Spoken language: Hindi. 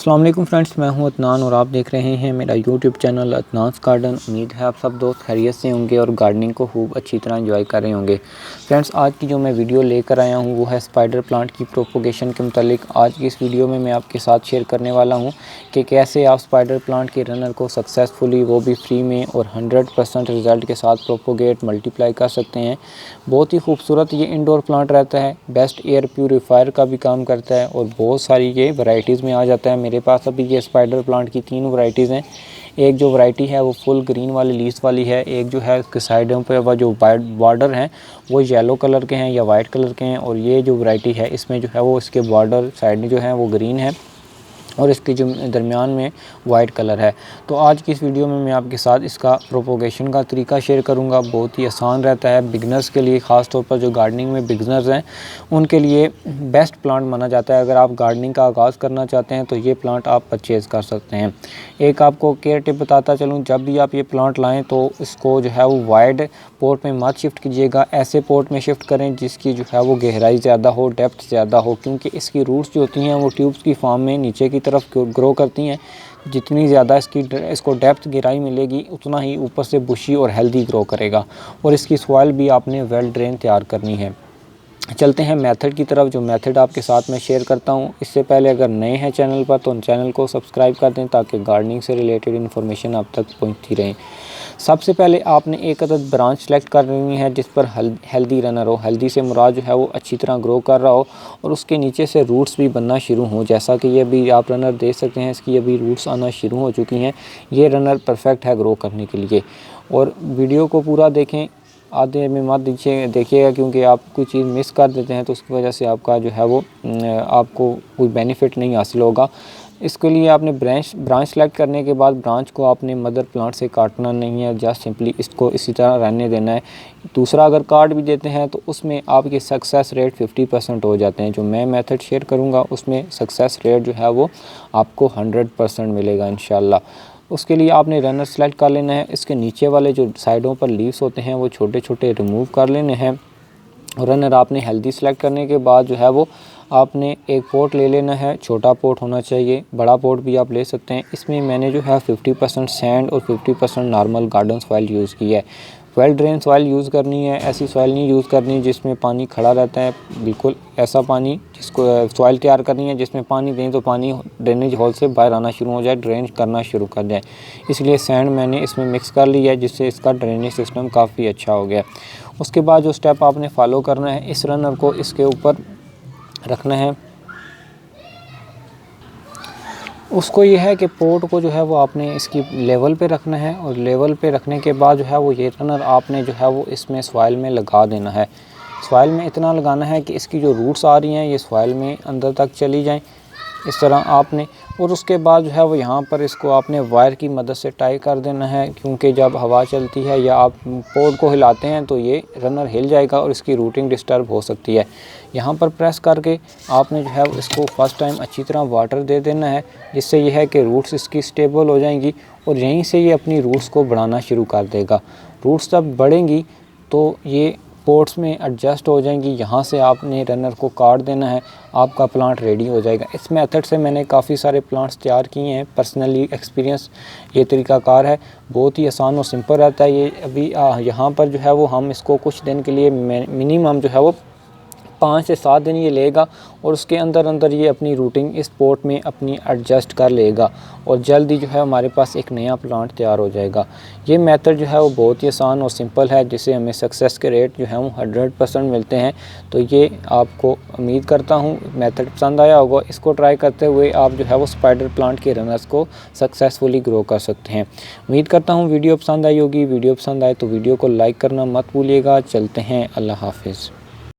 अस्सलाम वालेकुम फ्रेंड्स, मैं हूं अदनान और आप देख रहे हैं मेरा यूट्यूब चैनल अदनान्स गार्डन। उम्मीद है आप सब दोस्त खैरियत से होंगे और गार्डनिंग को खूब अच्छी तरह एंजॉय कर रहे होंगे। फ्रेंड्स, आज की जो मैं वीडियो लेकर आया हूं वो है स्पाइडर प्लांट की प्रोपोगेशन के मुतालिक। आज की इस वीडियो में मैं आपके साथ शेयर करने वाला हूँ कि कैसे आप स्पाइडर प्लांट के रनर को सक्सेसफुली, वो भी फ्री में और 100% रिज़ल्ट के साथ प्रोपोगेट मल्टीप्लाई कर सकते हैं। बहुत ही खूबसूरत ये इंडोर प्लांट रहता है, बेस्ट एयर प्यूरीफायर का भी काम करता है और बहुत सारी ये वैरायटीज़ में आ जाता है। मेरे पास अभी ये स्पाइडर प्लांट की 3 वैरायटीज़ हैं। एक जो वैरायटी है वो फुल ग्रीन वाली लीव्स वाली है, एक जो है उसके साइडों पे वह जो बॉर्डर हैं वो येलो कलर के हैं या वाइट कलर के हैं, और ये जो वैरायटी है इसमें जो है वो इसके बॉर्डर साइड में जो है वो ग्रीन है और इसके जो दरमियान में वाइट कलर है। तो आज की इस वीडियो में मैं आपके साथ इसका प्रोपोगेशन का तरीका शेयर करूंगा। बहुत ही आसान रहता है बिगनर्स के लिए, ख़ास तौर पर जो गार्डनिंग में बिगनर्स हैं उनके लिए बेस्ट प्लांट माना जाता है। अगर आप गार्डनिंग का आगाज़ करना चाहते हैं तो ये प्लांट आप परचेज़ कर सकते हैं। एक आपको केयर टिप बताता चलूँ, जब भी आप ये प्लांट लाएँ तो इसको जो है वो वाइड पॉट में मत शिफ्ट कीजिएगा, ऐसे पॉट में शिफ्ट करें जिसकी जो है वो गहराई ज़्यादा हो, डेप्थ ज़्यादा हो, क्योंकि इसकी रूट्स जो होती हैं वो ट्यूब्स की फॉर्म में नीचे की तरफ ग्रो करती हैं। जितनी ज़्यादा इसको डेप्थ गहराई मिलेगी उतना ही ऊपर से बुशी और हेल्दी ग्रो करेगा। और इसकी सॉइल भी आपने वेल ड्रेन तैयार करनी है। चलते हैं मेथड की तरफ, जो मेथड आपके साथ मैं शेयर करता हूं। इससे पहले अगर नए हैं चैनल पर तो चैनल को सब्सक्राइब कर दें ताकि गार्डनिंग से रिलेटेड इन्फॉर्मेशन आप तक पहुंचती रहे। सबसे पहले आपने एक अदद ब्रांच सेलेक्ट कर लेनी है जिस पर हेल्दी रनर हो। हेल्दी से मुराद जो है वो अच्छी तरह ग्रो कर रहा हो और उसके नीचे से रूट्स भी बनना शुरू हों। जैसा कि ये भी आप रनर देख सकते हैं, इसकी अभी रूट्स आना शुरू हो चुकी हैं। ये रनर परफेक्ट है ग्रो करने के लिए। और वीडियो को पूरा देखें, आधे में मत देखिएगा, क्योंकि आप कोई चीज़ मिस कर देते हैं तो उसकी वजह से आपका जो है वो आपको कोई बेनिफिट नहीं हासिल होगा। इसके लिए आपने ब्रांच सेलेक्ट करने के बाद ब्रांच को आपने मदर प्लांट से काटना नहीं है, जस्ट सिंपली इसको इसी तरह रहने देना है। दूसरा, अगर काट भी देते हैं तो उसमें आपके सक्सेस रेट 50% हो जाते हैं। जो मैं मेथड शेयर करूँगा उसमें सक्सेस रेट जो है वो आपको 100% मिलेगा इंशाल्लाह। उसके लिए आपने रनर सेलेक्ट कर लेना है। इसके नीचे वाले जो साइडों पर लीव्स होते हैं वो छोटे छोटे रिमूव कर लेने हैं। रनर आपने हेल्दी सेलेक्ट करने के बाद जो है वो आपने एक पॉट ले लेना है। छोटा पॉट होना चाहिए, बड़ा पॉट भी आप ले सकते हैं। इसमें मैंने जो है 50% सैंड और 50% नॉर्मल गार्डन सॉइल यूज़ की है। वेल ड्रेन सॉइल यूज़ करनी है, ऐसी सॉइल नहीं यूज़ करनी जिसमें पानी खड़ा रहता है। बिल्कुल ऐसा पानी जिसको सॉइल तैयार करनी है जिसमें पानी दें तो पानी ड्रेनेज होल से बाहर आना शुरू हो जाए, ड्रेन करना शुरू कर जाए। इसलिए सैंड मैंने इसमें मिक्स कर लिया है जिससे इसका ड्रेनेज सिस्टम काफ़ी अच्छा हो गया। उसके बाद जो स्टेप आपने फॉलो करना है, इस रनर को इसके ऊपर रखना है। उसको ये है कि पोट को जो है वो आपने इसकी लेवल पे रखना है और लेवल पे रखने के बाद जो है वो ये रनर आपने जो है वो इसमें सॉइल में लगा देना है। सॉइल में इतना लगाना है कि इसकी जो रूट्स आ रही हैं ये सॉइल में अंदर तक चली जाएं, इस तरह आपने। और उसके बाद जो है वो यहाँ पर इसको आपने वायर की मदद से टाई कर देना है, क्योंकि जब हवा चलती है या आप पोट को हिलाते हैं तो ये रनर हिल जाएगा और इसकी रूटिंग डिस्टर्ब हो सकती है। यहाँ पर प्रेस करके आपने जो है इसको फर्स्ट टाइम अच्छी तरह वाटर दे देना है, जिससे ये है कि रूट्स इसकी स्टेबल हो जाएंगी और यहीं से ये अपनी रूट्स को बढ़ाना शुरू कर देगा। रूट्स जब बढ़ेंगी तो ये पोट्स में एडजस्ट हो जाएंगी। यहाँ से आपने रनर को काट देना है, आपका प्लांट रेडी हो जाएगा। इस मेथड से मैंने काफ़ी सारे प्लांट्स तैयार किए हैं, पर्सनली एक्सपीरियंस ये तरीकाकार है। बहुत ही आसान और सिंपल रहता है ये। अभी यहाँ पर जो है वो हम इसको कुछ दिन के लिए मिनिमम जो है वो 5 से 7 दिन ये लेगा और उसके अंदर अंदर ये अपनी रूटिंग इस पोट में अपनी एडजस्ट कर लेगा और जल्दी जो है हमारे पास एक नया प्लांट तैयार हो जाएगा। ये मेथड जो है वो बहुत ही आसान और सिंपल है, जिससे हमें सक्सेस के रेट जो है वो 100% मिलते हैं। तो ये आपको उम्मीद करता हूँ मेथड पसंद आया होगा। इसको ट्राई करते हुए आप जो है वो स्पाइडर प्लांट के रनर्स को सक्सेसफुली ग्रो कर सकते हैं। उम्मीद करता हूँ वीडियो पसंद आई होगी। वीडियो पसंद आए तो वीडियो को लाइक करना मत भूलिएगा। चलते हैं, अल्लाह हाफिज़।